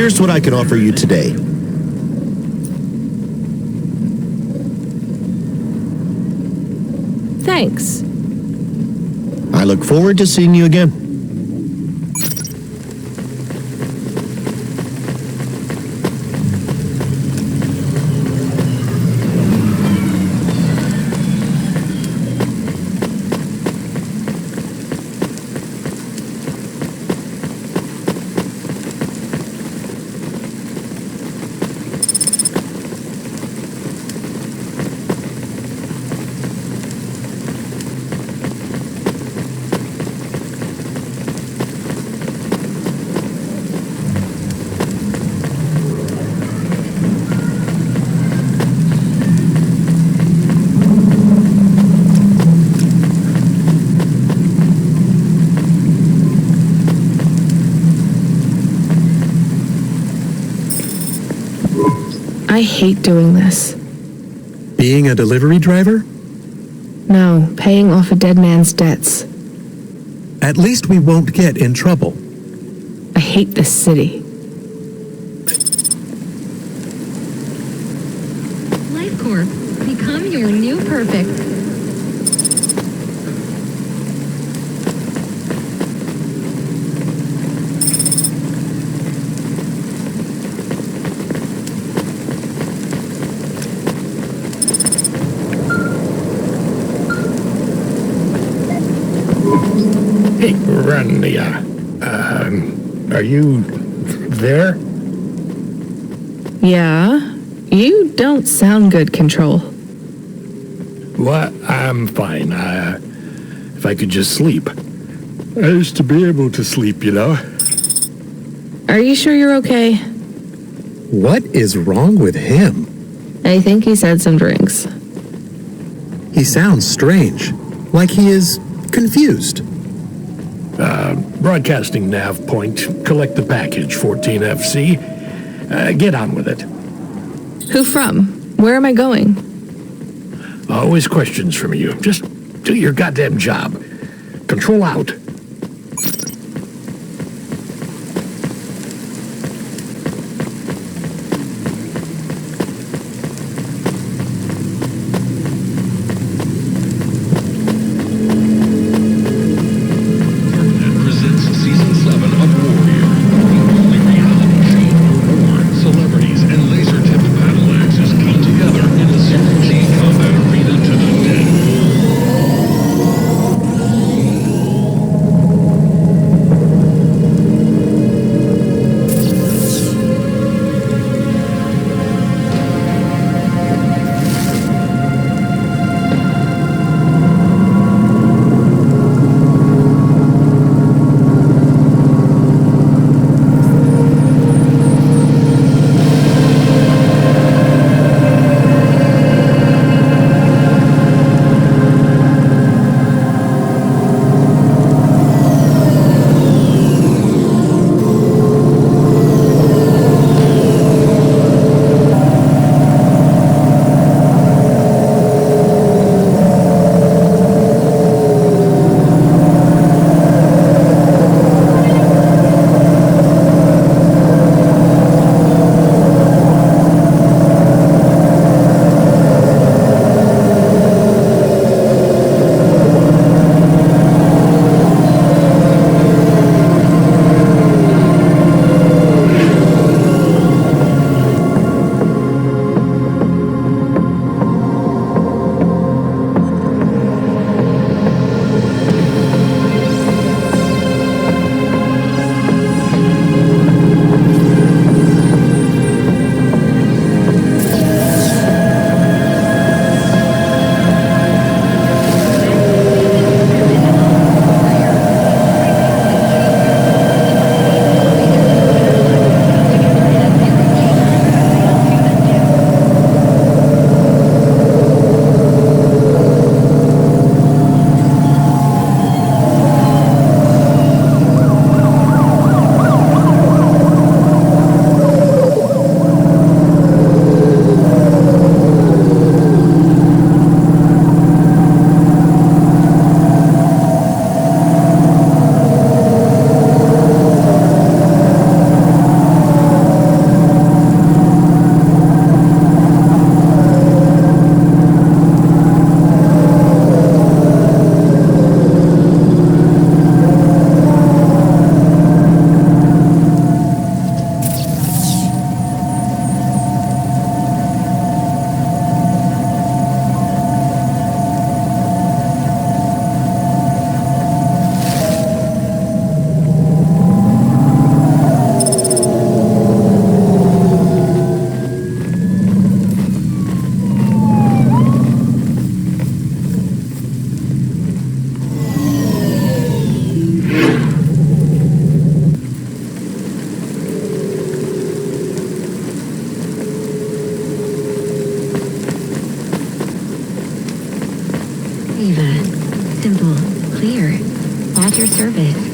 Here's what I can offer you today. Thanks. I look forward to seeing you again. I hate doing this. Being a delivery driver? No, paying off a dead man's debts. At least we won't get in trouble. I hate this city. LifeCorp, become your new perfect. Hey, Rania, are you there? Yeah? You don't sound good, Control. What? I'm fine. If I could just sleep. I used to be able to sleep, you know. Are you sure you're okay? What is wrong with him? I think he's had some drinks. He sounds strange, like he is confused. Broadcasting nav point. Collect the package, 14FC. Get on with it. Who from? Where am I going? Always questions from you. Just do your goddamn job. Control out. At your service.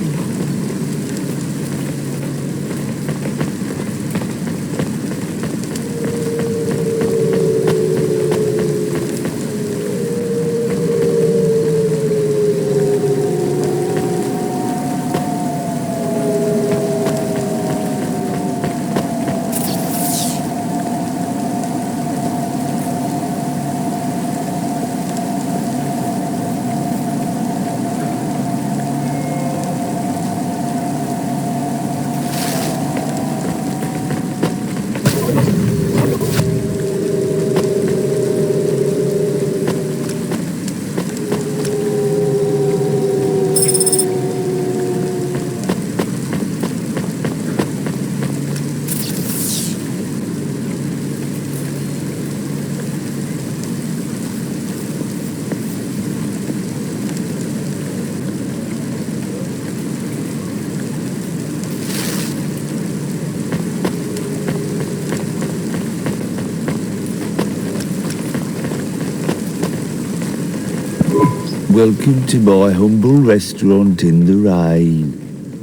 Welcome to my humble restaurant in the rain.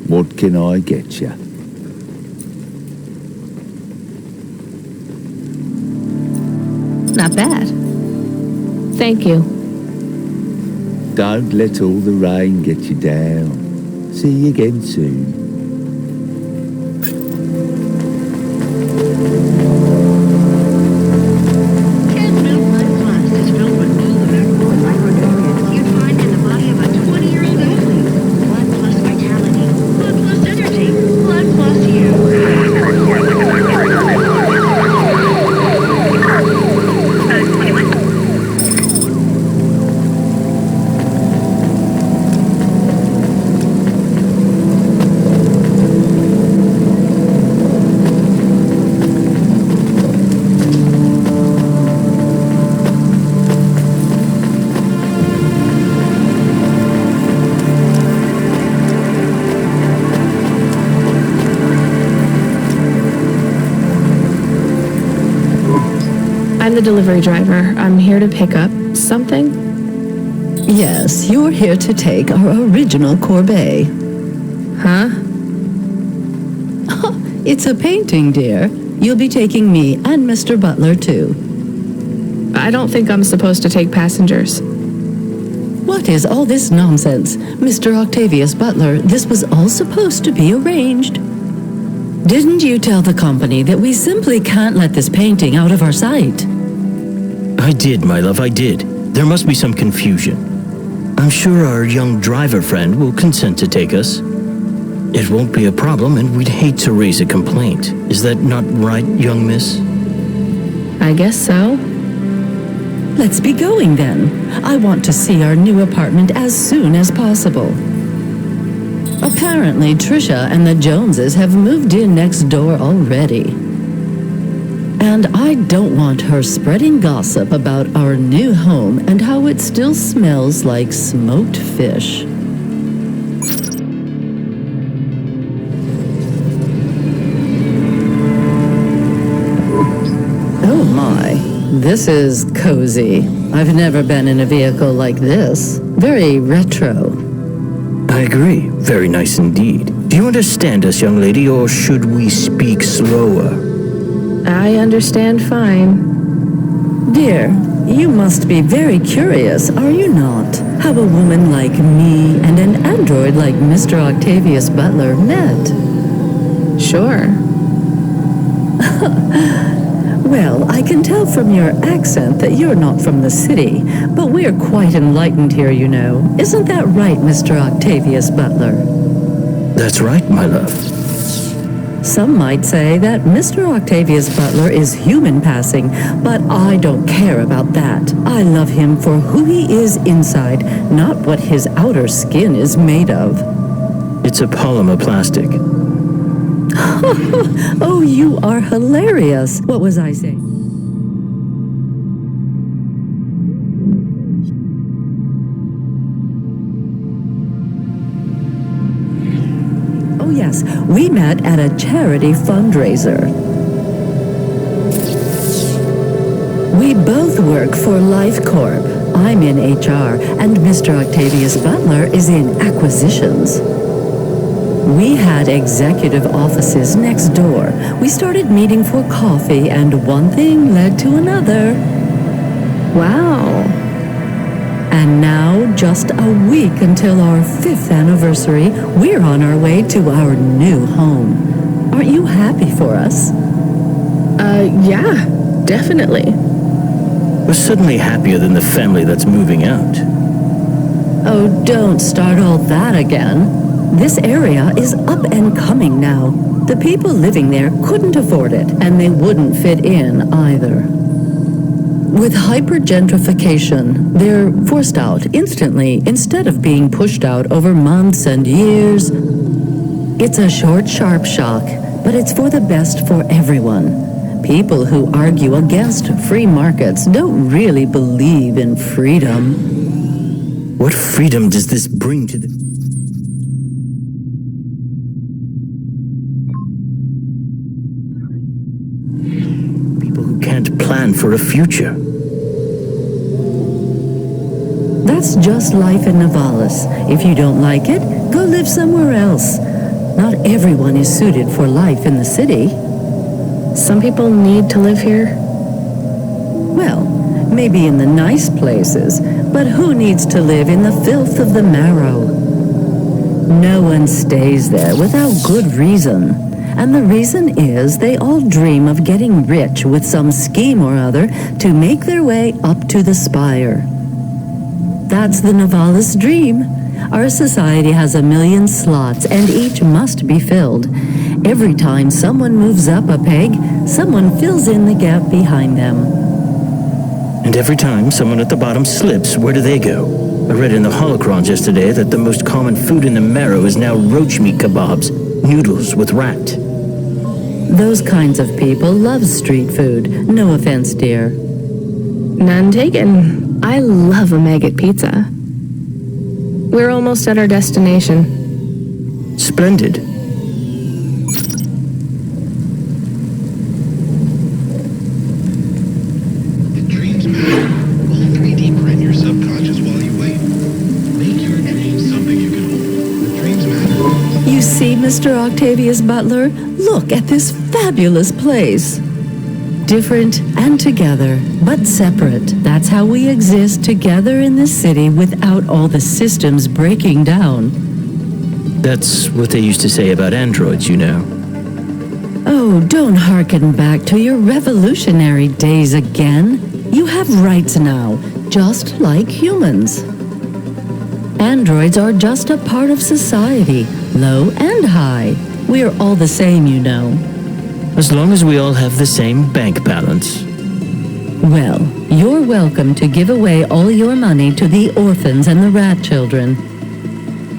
What can I get you? Not bad. Thank you. Don't let all the rain get you down. See you again soon. I'm the delivery driver. I'm here to pick up something. Yes, you're here to take our original corbeille. Huh? It's a painting, dear. You'll be taking me and Mr. Butler, too. I don't think I'm supposed to take passengers. What is all this nonsense? Mr. Octavius Butler, this was all supposed to be arranged. Didn't you tell the company that we simply can't let this painting out of our sight? I did, my love, I did. There must be some confusion. I'm sure our young driver friend will consent to take us. It won't be a problem, and we'd hate to raise a complaint. Is that not right, young miss? I guess so. Let's be going then. I want to see our new apartment as soon as possible. Apparently, Trisha and the Joneses have moved in next door already. And I don't want her spreading gossip about our new home and how it still smells like smoked fish. Oh my, this is cozy. I've never been in a vehicle like this. Very retro. I agree. Very nice indeed. Do you understand us, young lady, or should we speak slower? I understand fine. Dear, you must be very curious, are you not? How a woman like me and an android like Mr. Octavius Butler met. Sure. Well, I can tell from your accent that you're not from the city, but we're quite enlightened here, you know. Isn't that right, Mr. Octavius Butler? That's right, my love. Some might say that Mr. Octavius Butler is human passing, but I don't care about that. I love him for who he is inside, not what his outer skin is made of. It's a polymer plastic. Oh, you are hilarious. What was I saying? Oh, yes. We met at a charity fundraiser. We both work for Life Corp. I'm in HR, and Mr. Octavius Butler is in acquisitions. We had executive offices next door. We started meeting for coffee, and one thing led to another. Wow. And now, just a week until our 5th anniversary, we're on our way to our new home. Aren't you happy for us? Yeah, definitely. We're suddenly happier than the family that's moving out. Oh, don't start all that again. This area is up and coming now. The people living there couldn't afford it, and they wouldn't fit in either. With hyper-gentrification, they're forced out instantly instead of being pushed out over months and years. It's a short, sharp shock, but it's for the best for everyone. People who argue against free markets don't really believe in freedom. What freedom does this bring to the... people who can't plan for a future? That's just life in Navalis. If you don't like it, go live somewhere else. Not everyone is suited for life in the city. Some people need to live here. Well, maybe in the nice places, but who needs to live in the filth of the marrow? No one stays there without good reason. And the reason is they all dream of getting rich with some scheme or other to make their way up to the spire. That's the Navalis dream. Our society has 1 million slots, and each must be filled. Every time someone moves up a peg, someone fills in the gap behind them. And every time someone at the bottom slips, where do they go? I read in the holocrons yesterday that the most common food in the marrow is now roach meat kebabs, noodles with rat. Those kinds of people love street food. No offense, dear. None taken. I love a maggot pizza. We're almost at our destination. Splendid. Dreams matter. All 3D print your subconscious while you wait. Make your dreams something you can hold. The dreams matter. You see, Mr. Octavius Butler? Look at this fabulous place. Different and together, but separate. That's how we exist together in this city without all the systems breaking down. That's what they used to say about androids, you know. Oh, don't hearken back to your revolutionary days again. You have rights now, just like humans. Androids are just a part of society, low and high. We're all the same, you know. As long as we all have the same bank balance. Well, you're welcome to give away all your money to the orphans and the rat children.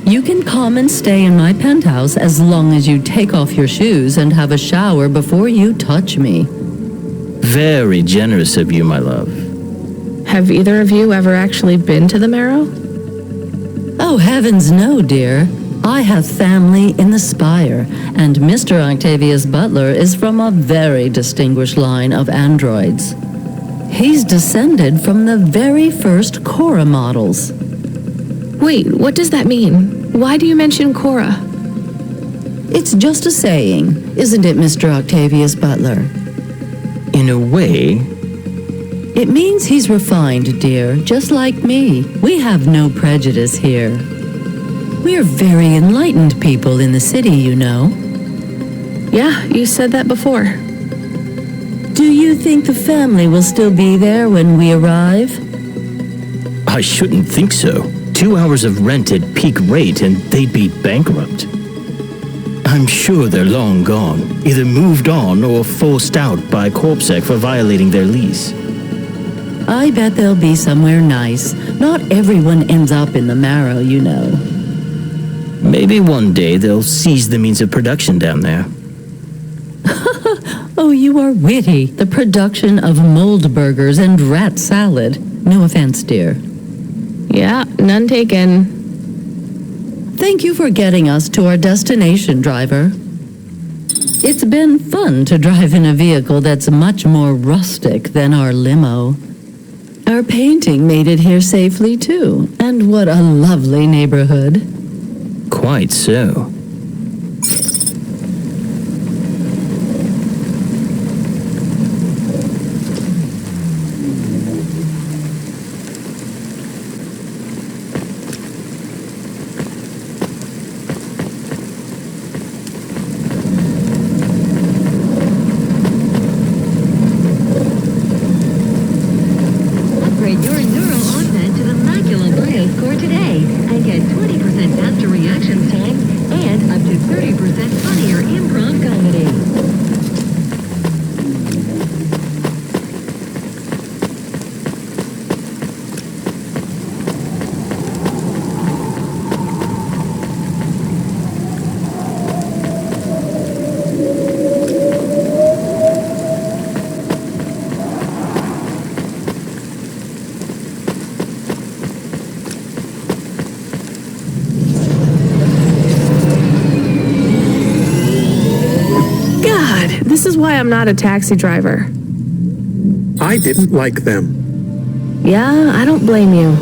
You can come and stay in my penthouse as long as you take off your shoes and have a shower before you touch me. Very generous of you, my love. Have either of you ever actually been to the marrow? Oh, heavens no, dear. I have family in the Spire, and Mr. Octavius Butler is from a very distinguished line of androids. He's descended from the very first Cora models. Wait, what does that mean? Why do you mention Cora? It's just a saying, isn't it, Mr. Octavius Butler? In a way, it means he's refined, dear, just like me. We have no prejudice here. We're very enlightened people in the city, you know. Yeah, you said that before. Do you think the family will still be there when we arrive? I shouldn't think so. 2 hours of rent at peak rate and they'd be bankrupt. I'm sure they're long gone, either moved on or forced out by Corpsec for violating their lease. I bet they'll be somewhere nice. Not everyone ends up in the marrow, you know. Maybe one day they'll seize the means of production down there. Oh, you are witty. The production of mold burgers and rat salad. No offense, dear. Yeah, none taken. Thank you for getting us to our destination, driver. It's been fun to drive in a vehicle that's much more rustic than our limo. Our painting made it here safely, too. And what a lovely neighborhood. Quite so. Upgrade your neural augment to the Macula Bio score today and get 20% faster reaction time and up to 30% funnier improv comedy. God, this is why I'm not a taxi driver. I didn't like them. Yeah, I don't blame you.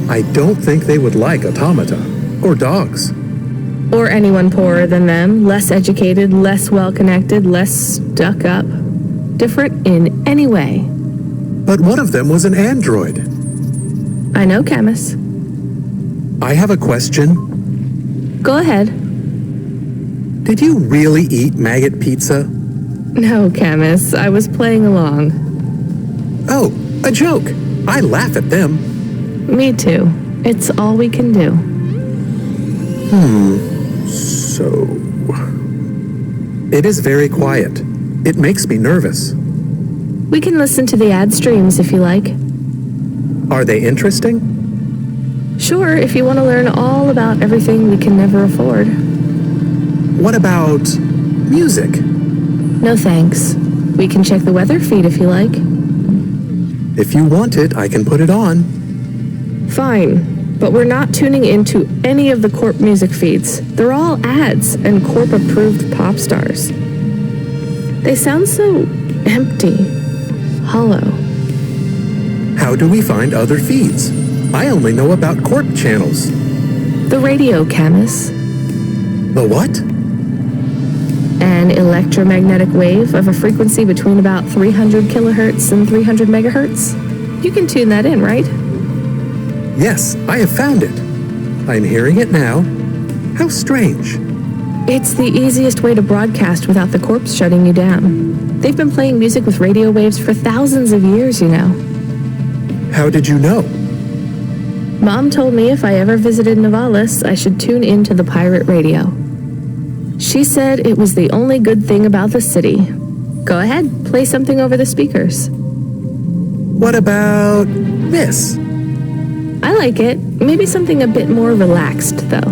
I don't think they would like automata or dogs. Or anyone poorer than them, less educated, less well-connected, less stuck up. Different in any way. But one of them was an android. I know, Camus. I have a question. Go ahead. Did you really eat maggot pizza? No, Camus, I was playing along. Oh, a joke. I laugh at them. Me too. It's all we can do. So... It is very quiet. It makes me nervous. We can listen to the ad streams if you like. Are they interesting? Sure, if you want to learn all about everything we can never afford. What about music? No thanks. We can check the weather feed if you like. If you want it, I can put it on. Fine, but we're not tuning into any of the Corp music feeds. They're all ads and Corp-approved pop stars. They sound so empty, hollow. How do we find other feeds? I only know about Corp channels. The radio, Camus. The what? An electromagnetic wave of a frequency between about 300 kilohertz and 300 megahertz. You can tune that in, right? Yes, I have found it. I'm hearing it now. How strange. It's the easiest way to broadcast without the corpse shutting you down. They've been playing music with radio waves for thousands of years, you know. How did you know? Mom told me if I ever visited Navalis, I should tune into the pirate radio. She said it was the only good thing about the city. Go ahead, play something over the speakers. What about this? I like it. Maybe something a bit more relaxed, though.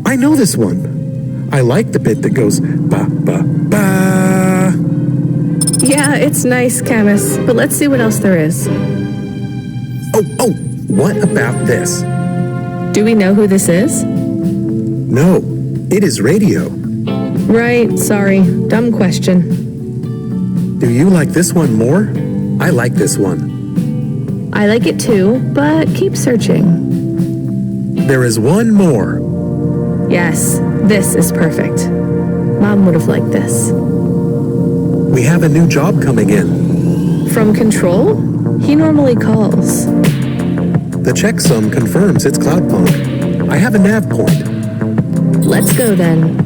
I know this one. I like the bit that goes ba ba ba. Yeah, it's nice, Camus, but let's see what else there is. Oh, what about this? Do we know who this is? No, it is radio. Right, sorry. Dumb question. Do you like this one more? I like this one. I like it too, but keep searching. There is one more. Yes, this is perfect. Mom would have liked this. We have a new job coming in. From Control? He normally calls. The checksum confirms it's Cloudpunk. I have a nav point. Let's go then.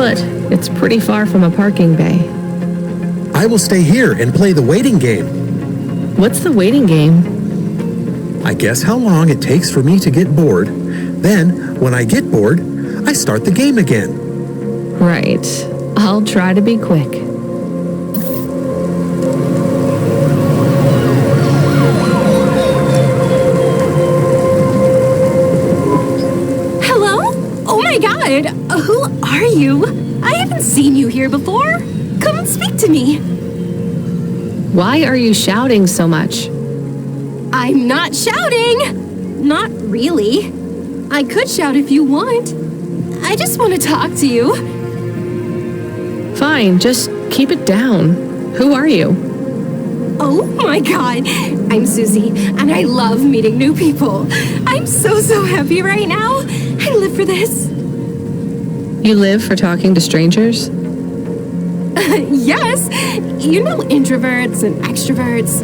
foot. It's pretty far from a parking bay. I will stay here and play the waiting game. What's the waiting game? I guess how long it takes for me to get bored. Then, when I get bored, I start the game again. Right. I'll try to be quick. Hello? Oh my god! Who are you? I haven't seen you here before. Come and speak to me. Why are you shouting so much? I'm not shouting! Not really. I could shout if you want. I just want to talk to you. Fine, just keep it down. Who are you? Oh my god! I'm Susie, and I love meeting new people. I'm so happy right now. I live for this. You live for talking to strangers? Yes! You know introverts and extroverts.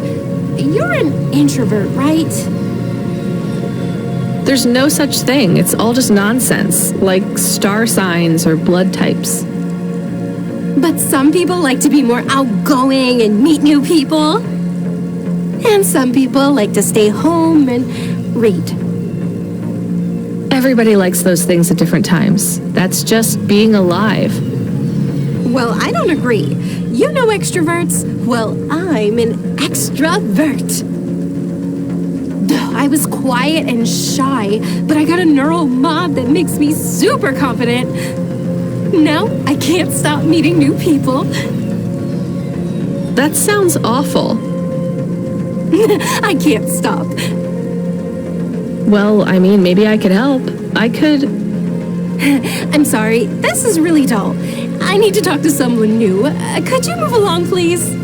You're an introvert, right? There's no such thing. It's all just nonsense, like star signs or blood types. But some people like to be more outgoing and meet new people. And some people like to stay home and read. Everybody likes those things at different times. That's just being alive. Well, I don't agree. You know extroverts? Well, I'm an extrovert. I was quiet and shy, but I got a neural mod that makes me super confident. Now I can't stop meeting new people. That sounds awful. I can't stop. Well, I mean, maybe I could help. I could... I'm sorry, this is really dull. I need to talk to someone new. Could you move along, please?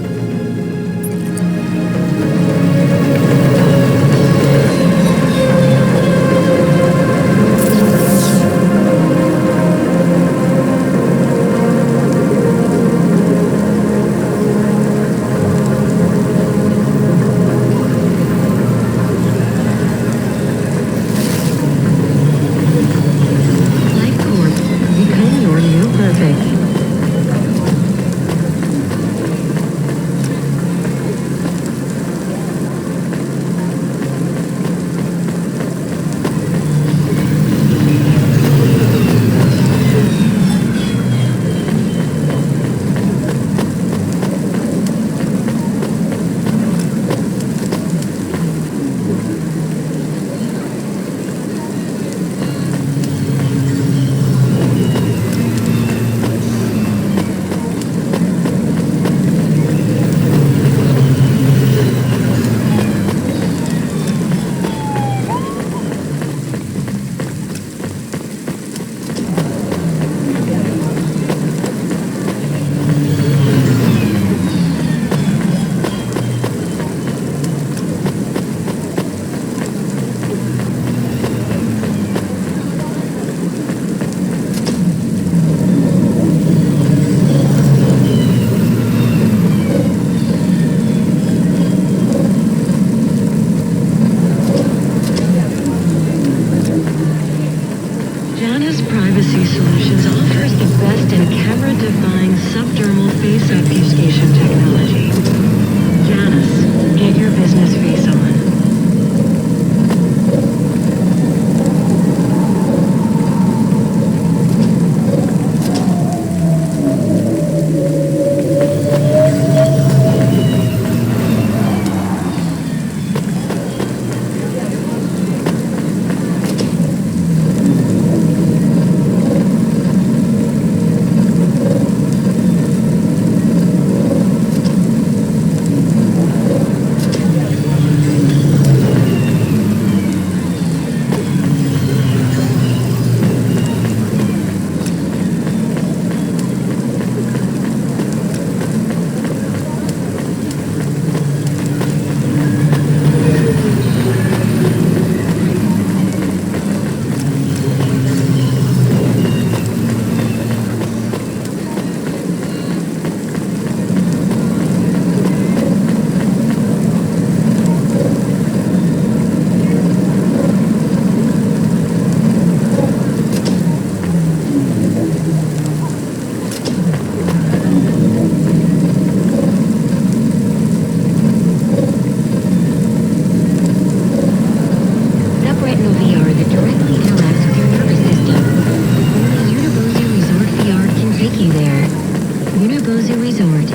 Unibozu Resort.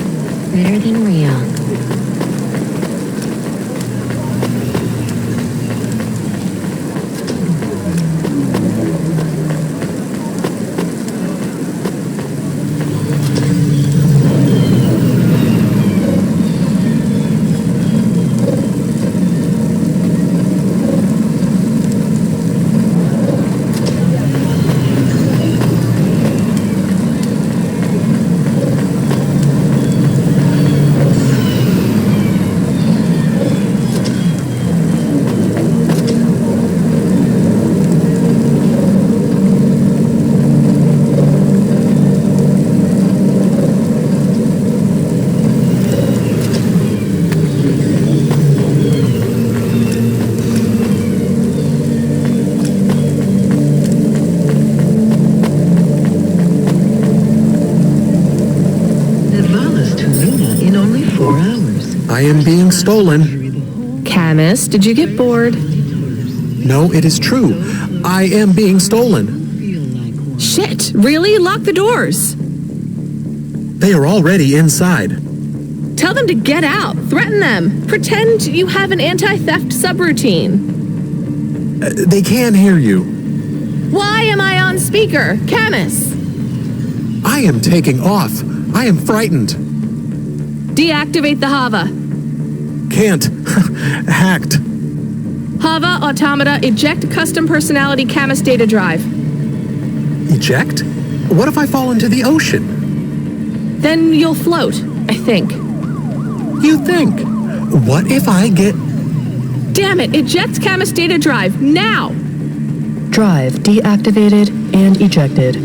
Better than real. I am being stolen. Camus, did you get bored? No, it is true. I am being stolen. Shit, really? Lock the doors. They are already inside. Tell them to get out. Threaten them. Pretend you have an anti-theft subroutine. They can hear you. Why am I on speaker? Camus! I am taking off. I am frightened. Deactivate the Hova. Can't. Hacked. Hova, automata, eject custom personality Camus data drive. Eject? What if I fall into the ocean? Then you'll float, I think. You think? What if I get... Damn it, eject Camus data drive, now! Drive deactivated and ejected.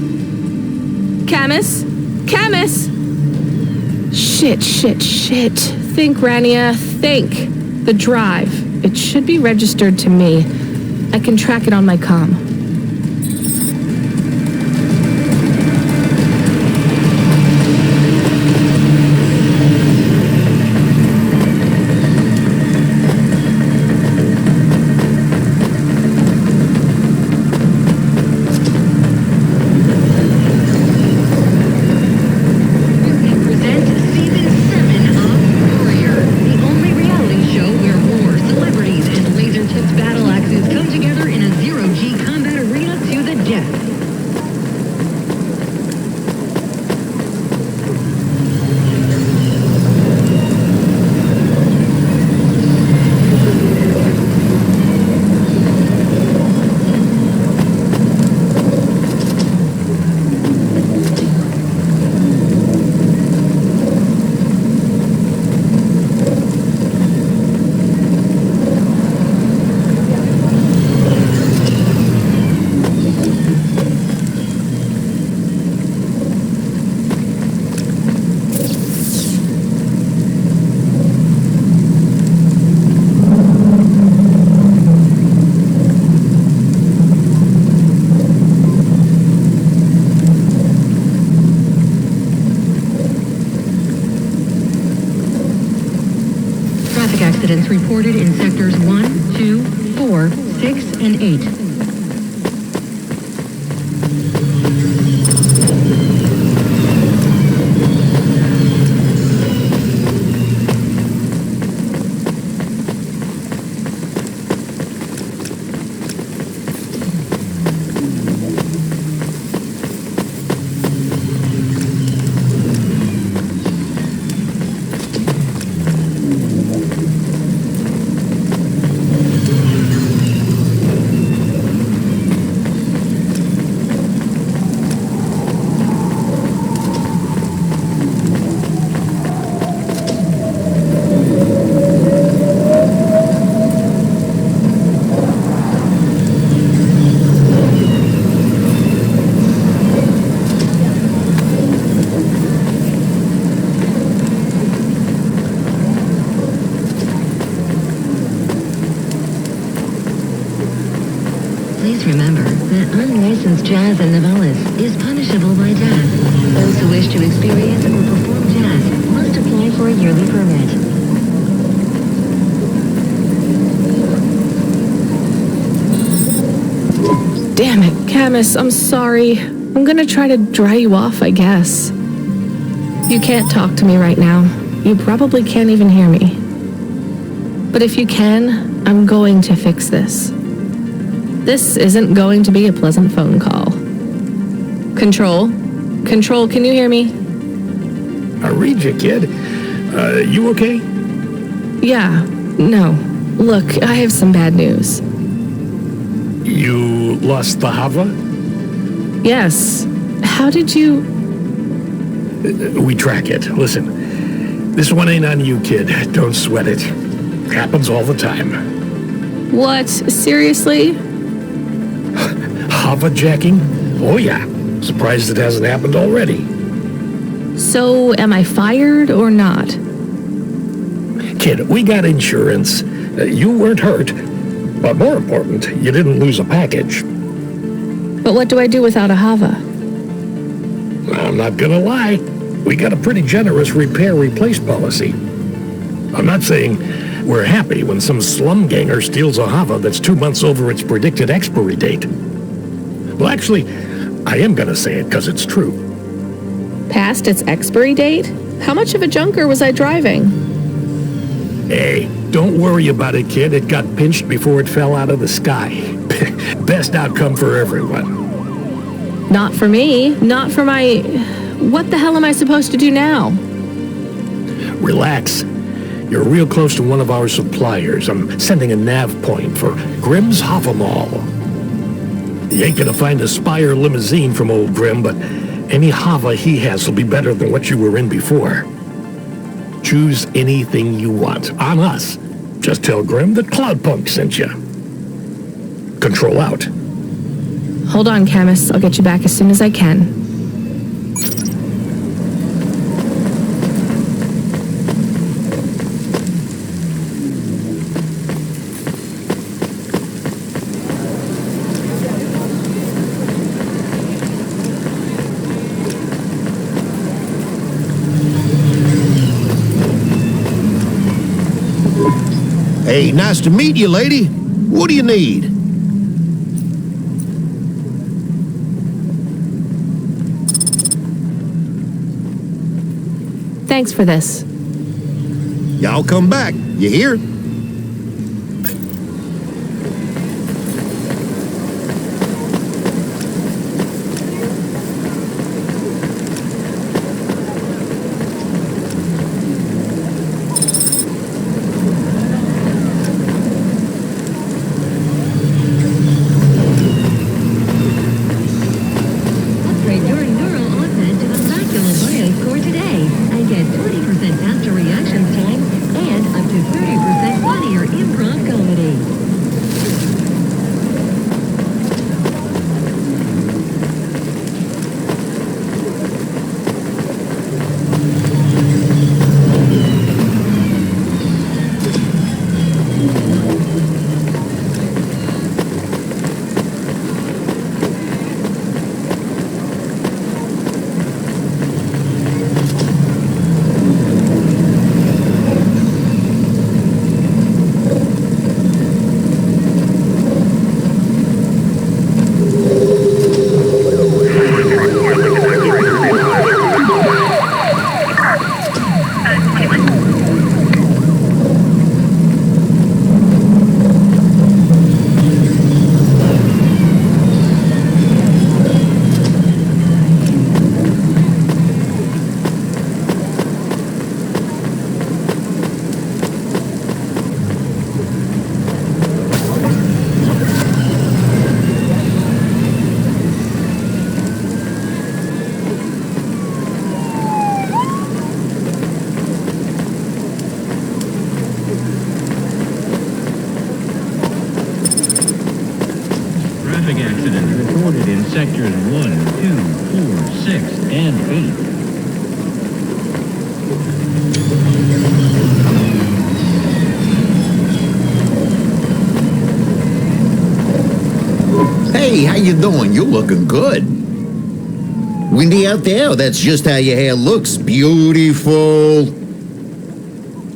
Camus? Camus! Shit. Think, Rania, think. The drive. It should be registered to me. I can track it on my comm. Accidents reported in sectors 1, 2, 4, 6, and 8. Please remember that unlicensed jazz in Novellis is punishable by death. Those who wish to experience or perform jazz must apply for a yearly permit. Damn it, Camus, I'm sorry. I'm gonna try to dry you off, I guess. You can't talk to me right now. You probably can't even hear me. But if you can, I'm going to fix this. This isn't going to be a pleasant phone call. Control? Control, can you hear me? I read you, kid. You okay? Yeah, no. Look, I have some bad news. You lost the Hova? Yes. How did you... We track it. Listen, this one ain't on you, kid. Don't sweat it. Happens all the time. What? Seriously? Hova jacking? Oh, yeah. Surprised it hasn't happened already. So, am I fired or not? Kid, we got insurance. You weren't hurt. But more important, you didn't lose a package. But what do I do without a Hova? I'm not gonna lie. We got a pretty generous repair-replace policy. I'm not saying we're happy when some slum ganger steals a Hova that's 2 months over its predicted expiry date. Well, actually, I am gonna say it because it's true. Past its expiry date? How much of a junker was I driving? Hey, don't worry about it, kid. It got pinched before it fell out of the sky. Best outcome for everyone. Not for me. Not for my... What the hell am I supposed to do now? Relax. You're real close to one of our suppliers. I'm sending a nav point for Grimm's Hova Mall. You ain't gonna find a Spire limousine from old Grimm, but any Hova he has will be better than what you were in before. Choose anything you want. On us. Just tell Grimm that Cloudpunk sent you. Control out. Hold on, Camus. I'll get you back as soon as I can. Hey, nice to meet you, lady. What do you need? Thanks for this. Y'all come back. You hear? Upgrade your neural augment to the macular bioscore today and get 20% faster reaction time and up to 30% funnier improv comedy. Traffic accidents reported in sectors 1, 2, 4, 6, and 8. Hey, how you doing? You're looking good. Windy out there? That's just how your hair looks. Beautiful.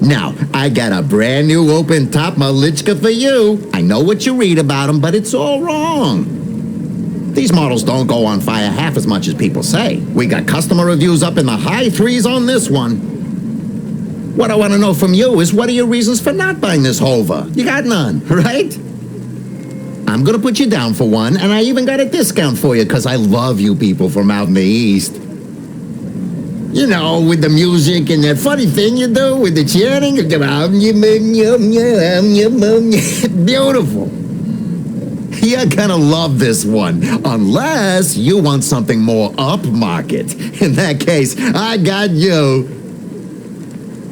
Now, I got a brand new open-top Malichka for you. I know what you read about them, but it's all wrong. These models don't go on fire half as much as people say. We got customer reviews up in the high threes on this one. What I want to know from you is, what are your reasons for not buying this Hova? You got none, right? I'm gonna put you down for one, and I even got a discount for you because I love you people from out in the East. You know, with the music and that funny thing you do with the chanting. Beautiful. You're gonna love this one, unless you want something more upmarket. In that case, I got you.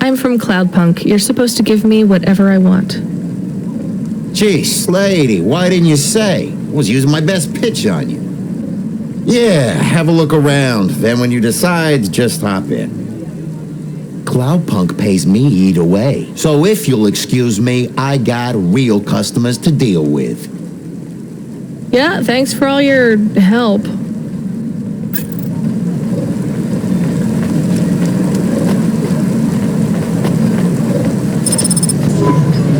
I'm from Cloudpunk. You're supposed to give me whatever I want. Geez, lady, why didn't you say? I was using my best pitch on you. Yeah, have a look around. Then when you decide, just hop in. Cloudpunk pays me either way. So if you'll excuse me, I got real customers to deal with. Yeah, thanks for all your help.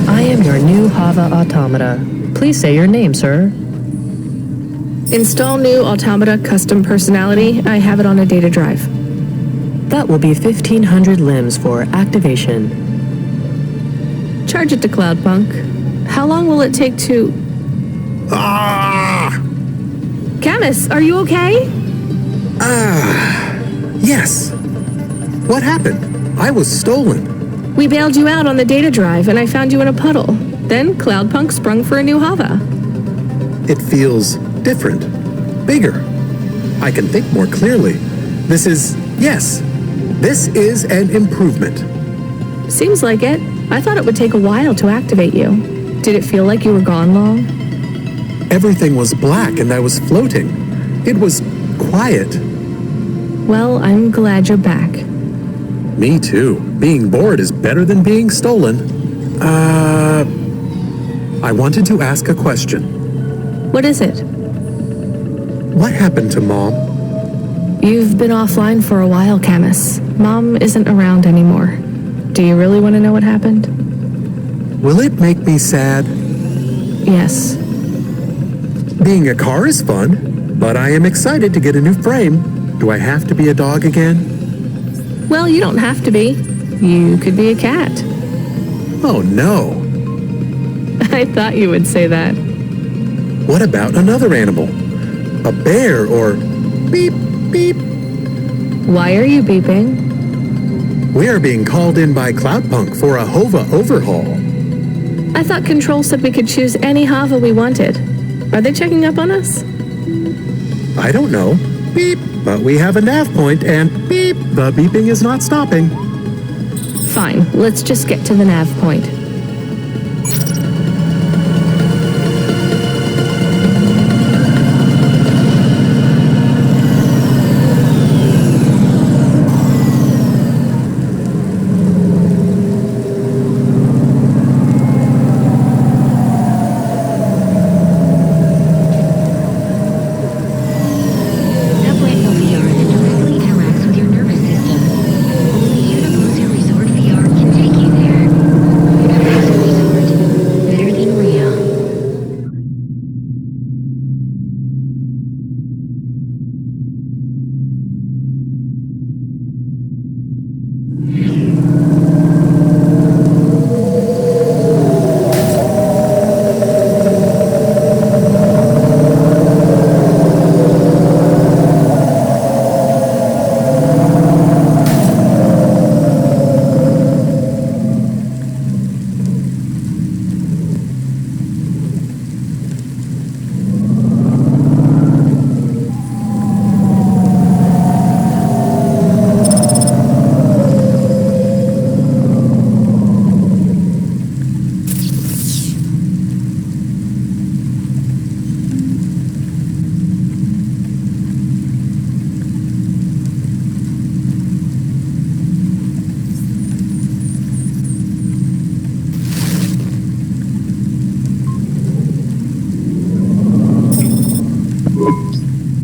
I am your new Hova automata. Please say your name, sir. Install new automata custom personality. I have it on a data drive. That will be 1,500 limbs for activation. Charge it to Cloudpunk. How long will it take to... Camus, are you okay? Yes. What happened? I was stolen. We bailed you out on the data drive, and I found you in a puddle. Then Cloudpunk sprung for a new Hova. It feels different, bigger. I can think more clearly. This is an improvement. Seems like it. I thought it would take a while to activate you. Did it feel like you were gone long? Everything was black and I was floating. It was quiet. Well, I'm glad you're back. Me too. Being bored is better than being stolen. I wanted to ask a question. What is it? What happened to Mom? You've been offline for a while, Camus. Mom isn't around anymore. Do you really want to know what happened? Will it make me sad? Yes. Being a car is fun, but I am excited to get a new frame. Do I have to be a dog again? Well, you don't have to be. You could be a cat. Oh no. I thought you would say that. What about another animal? A bear or beep, beep? Why are you beeping? We are being called in by Cloudpunk for a Hova overhaul. I thought Control said we could choose any Hova we wanted. Are they checking up on us? I don't know. Beep. But we have a nav point and beep. The beeping is not stopping. Fine. Let's just get to the nav point.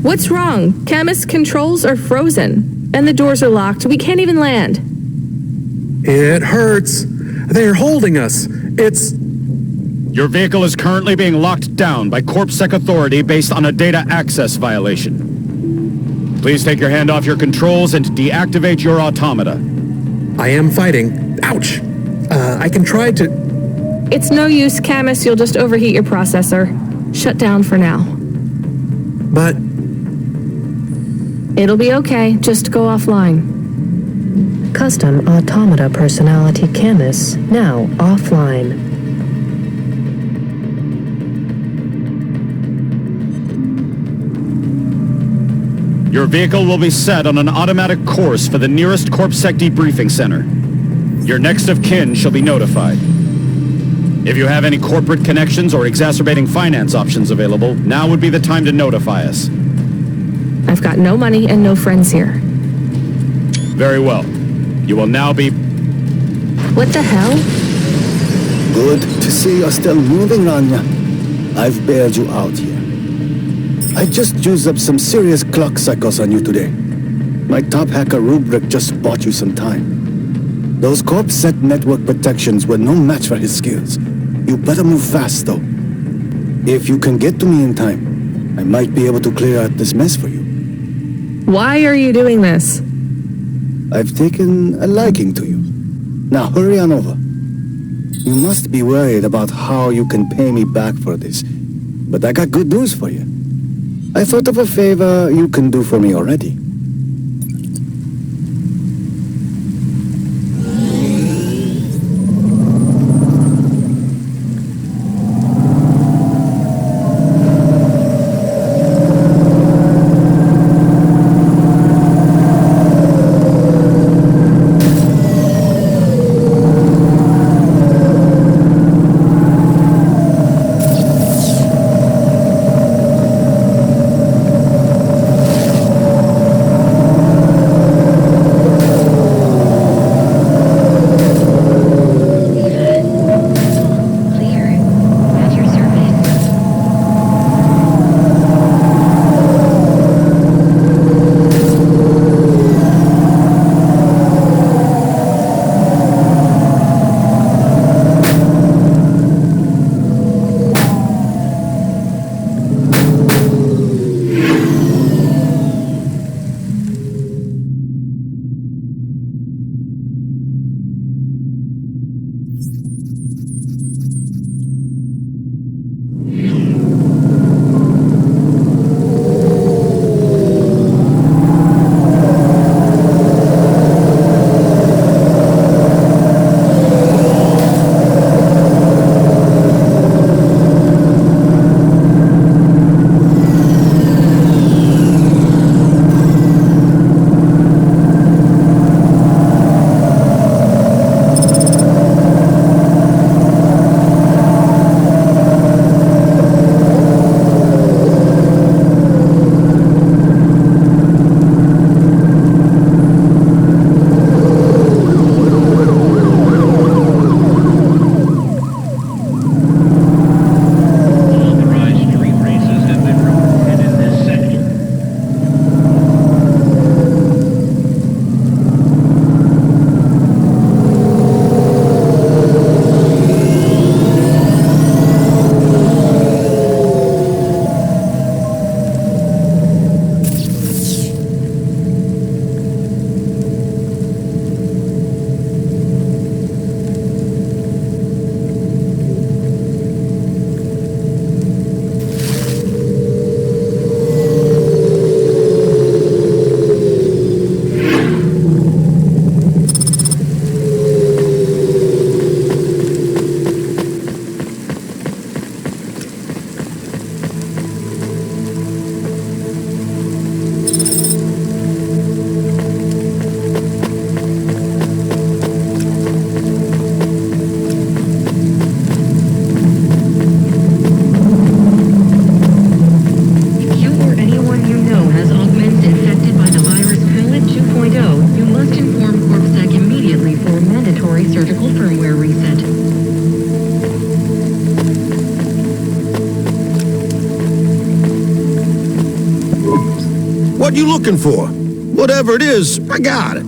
What's wrong? Camus controls are frozen, and the doors are locked. We can't even land. It hurts. They're holding us. It's Your vehicle is currently being locked down by CorpSec authority based on a data access violation. Please take your hand off your controls and deactivate your automata. I am fighting. Ouch! I can try to... It's no use, Camus. You'll just overheat your processor. Shut down for now. But... It'll be okay. Just go offline. Custom automata personality Camus, now offline. Your vehicle will be set on an automatic course for the nearest CorpSec debriefing center. Your next of kin shall be notified. If you have any corporate connections or exacerbating finance options available, now would be the time to notify us. I've got no money and no friends here. Very well. You will now be... What the hell? Good to see you're still moving, Rania. I've bailed you out here. I just used up some serious clock cycles on you today. My top hacker Rubric just bought you some time. Those CorpSec network protections were no match for his skills. You better move fast, though. If you can get to me in time, I might be able to clear out this mess for you. Why are you doing this? I've taken a liking to you. Now hurry on over. You must be worried about how you can pay me back for this, but I got good news for you. I thought of a favor you can do for me already. What you looking for? Whatever it is, I got it.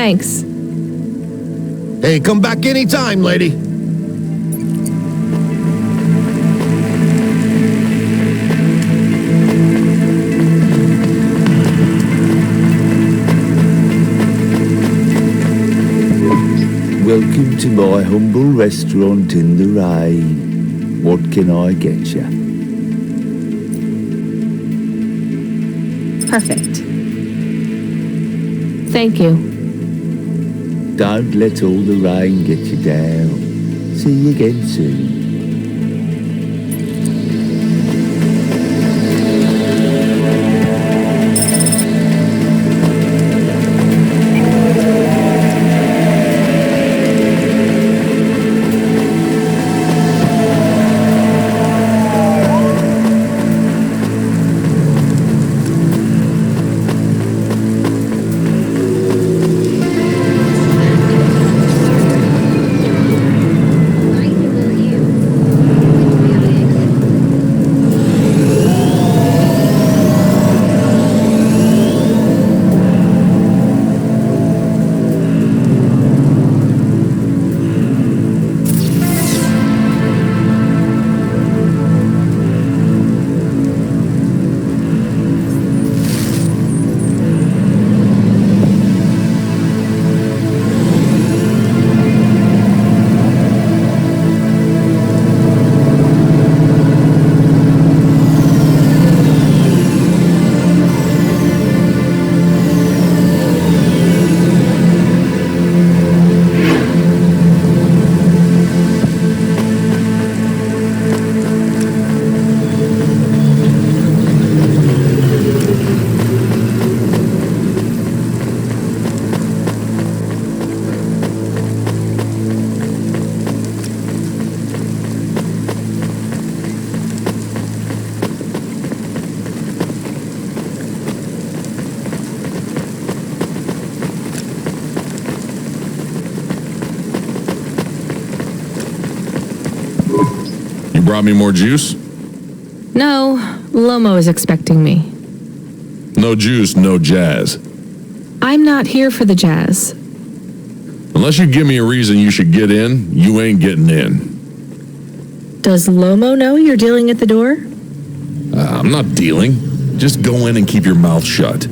Thanks. Hey, come back anytime, lady. Welcome to my humble restaurant in the rain. What can I get you? Perfect. Thank you. Don't let all the rain get you down. See you again soon. Brought me more juice? No, Lomo is expecting me. No juice, no jazz. I'm not here for the jazz. Unless you give me a reason you should get in, you ain't getting in. Does Lomo know you're dealing at the door? I'm not dealing. Just go in and keep your mouth shut.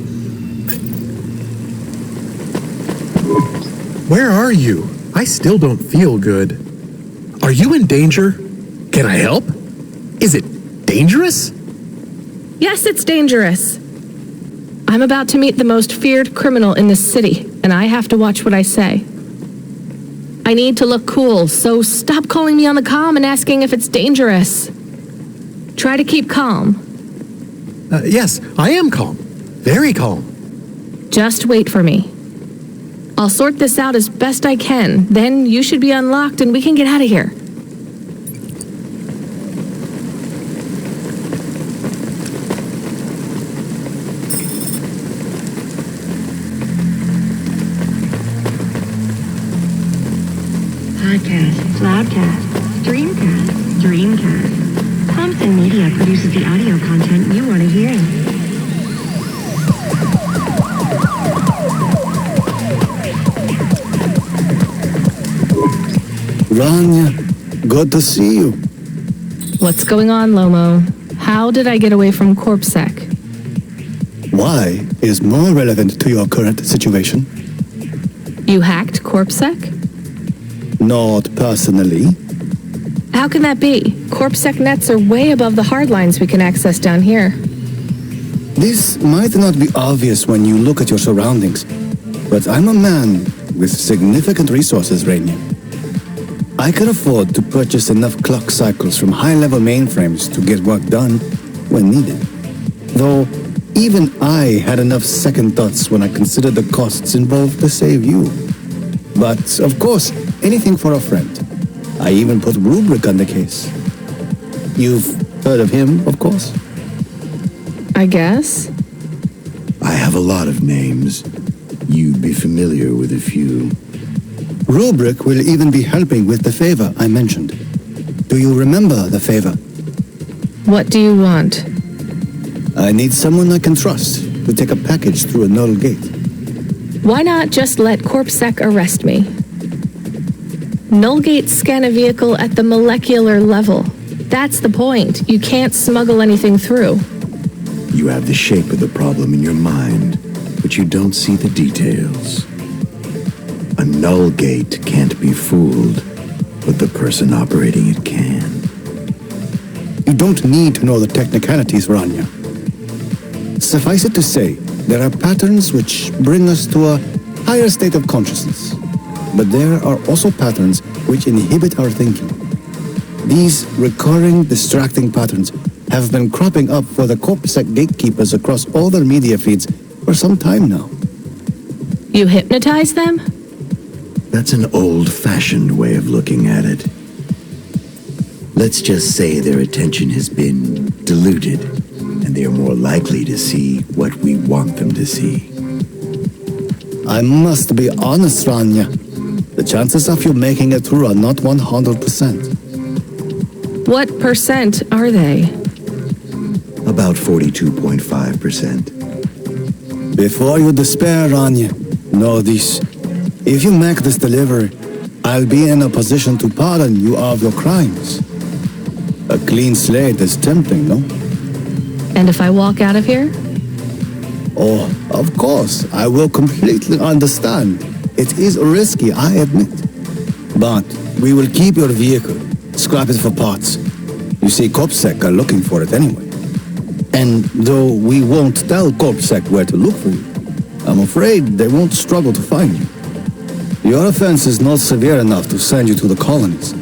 Where are you? I still don't feel good. Are you in danger? Can I help? Is it dangerous? Yes, it's dangerous. I'm about to meet the most feared criminal in this city, and I have to watch what I say. I need to look cool, so stop calling me on the comm and asking if it's dangerous. Try to keep calm. Yes, I am calm. Very calm. Just wait for me. I'll sort this out as best I can. Then you should be unlocked and we can get out of here. Podcast, Loudcast, Streamcast, Dreamcast. Thompson Media produces the audio content you want to hear. Rania, good to see you. What's going on, Lomo? How did I get away from CorpSec? Why is more relevant to your current situation? You hacked CorpSec? Not personally. How can that be? CorpSec nets are way above the hardlines we can access down here. This might not be obvious when you look at your surroundings, but I'm a man with significant resources, Rainier. I can afford to purchase enough clock cycles from high-level mainframes to get work done when needed. Though, even I had enough second thoughts when I considered the costs involved to save you. But, of course, anything for a friend. I even put Rubric on the case. You've heard of him, of course? I guess. I have a lot of names. You'd be familiar with a few. Rubric will even be helping with the favor I mentioned. Do you remember the favor? What do you want? I need someone I can trust to take a package through a null gate. Why not just let CorpSec arrest me? Nullgates scan a vehicle at the molecular level. That's the point. You can't smuggle anything through. You have the shape of the problem in your mind, but you don't see the details. A null gate can't be fooled, but the person operating it can. You don't need to know the technicalities, Rania. Suffice it to say, there are patterns which bring us to a higher state of consciousness. But there are also patterns which inhibit our thinking. These recurring, distracting patterns have been cropping up for the CorpSec gatekeepers across all their media feeds for some time now. You hypnotize them? That's an old-fashioned way of looking at it. Let's just say their attention has been diluted, and they are more likely to see what we want them to see. I must be honest, Rania. The chances of you making it through are not 100%. What percent are they? About 42.5%. Before you despair, Rania, know this. If you make this delivery, I'll be in a position to pardon you of your crimes. A clean slate is tempting, no? And if I walk out of here? Oh, of course, I will completely understand. It is risky, I admit. But we will keep your vehicle, scrap it for parts. You see, CorpSec are looking for it anyway. And though we won't tell CorpSec where to look for you, I'm afraid they won't struggle to find you. Your offense is not severe enough to send you to the colonies,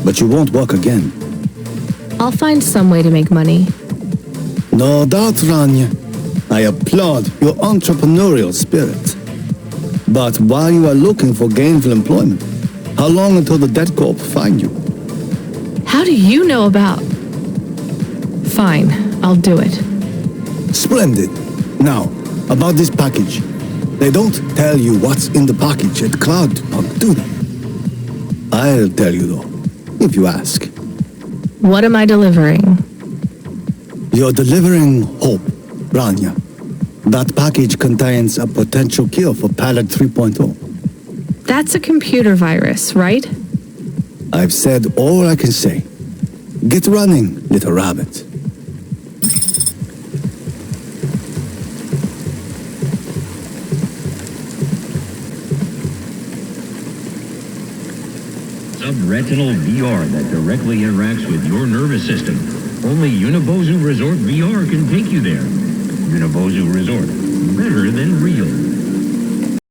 but you won't walk again. I'll find some way to make money. No doubt, Rania. I applaud your entrepreneurial spirit. But while you are looking for gainful employment, how long until the dead corp find you? How do you know about... Fine, I'll do it. Splendid. Now, about this package. They don't tell you what's in the package at Cloudpunk, do they? I'll tell you though, if you ask. What am I delivering? You're delivering hope, Rania. That package contains a potential cure for Pallet 3.0. That's a computer virus, right? I've said all I can say. Get running, little rabbit. Subretinal VR that directly interacts with your nervous system. Only Unibozu Resort VR can take you there. Unibozu Resort. Better than real.